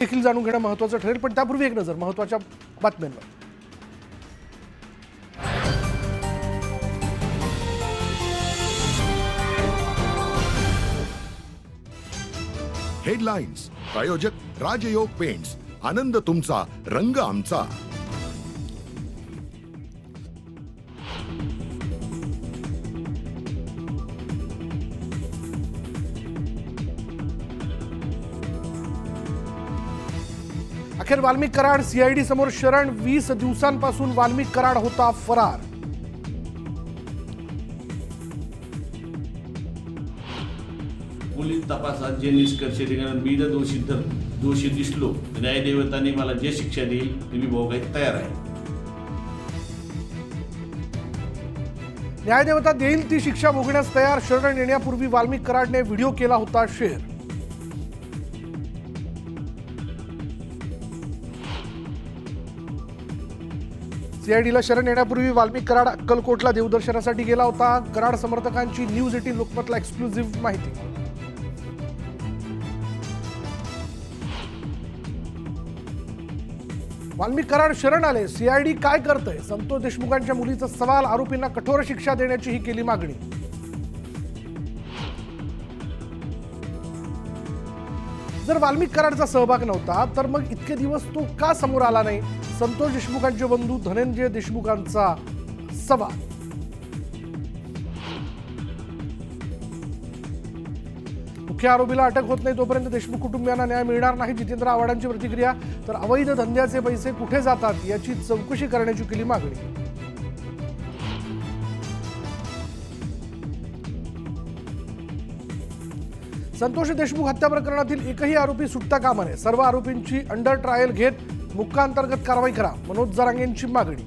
देखील जाणून घेणं महत्त्वाचं ठरेल, पण त्यापूर्वी एक नजर महत्त्वाच्या बातम्यांवर. हेडलाइन्स प्रायोजक राजयोग पेंट्स, आनंद तुमचा, रंग आमचा. अखेर वाल्मिक कराड सीआयडी समोर शरण. 20 दिवसांपासून वाल्मिक कराड होता फरार. पोलीस तपासात जे निष्कर्ष निघाले, मी जर दोषी दिसलो, न्यायदेवतांनी मला जे शिक्षा देईल ती मी भोगायला तयार आहे. न्यायदेवता देईल ती शिक्षा भोगण्यास तयार. शरण येण्यापूर्वी वाल्मिक कराडने व्हिडिओ केला होता शेअर. सीआयडीला शरण येण्यापूर्वी वाल्मिक कराड अक्कलकोटला देवदर्शनासाठी गेला होता. कराड समर्थकांची न्यूज 18 लोकमतला एक्सक्लुझिव्ह माहिती. वाल्मिक कराड शरण आले. सीआयडी काय करतंय? संतोष देशमुखांच्या मुलीचा सवाल. आरोपींना कठोर शिक्षा देण्याची ही केली मागणी. जर वाल्मिक कराडचा सहभाग नव्हता तर मग इतके दिवस तो का समोर आला नाही? संतोष देशमुखांचे बंधू धनंजय देशमुखांचा सवाल. मुख्य आरोपीला अटक होत नाही तोपर्यंत देशमुख कुटुंबियांना न्याय मिळणार नाही. जितेंद्र आव्हाडांची प्रतिक्रिया. तर अवैध धंद्याचे पैसे कुठे जातात याची चौकशी करण्याची केली मागणी. संतोष देशमुख हत्या प्रकरणातील एकही आरोपी सुटता कामा नये. सर्व आरोपींची अंडर ट्रायल घेत मुक्काअंतर्गत कारवाई करा. मनोज जरांगेंची मागणी.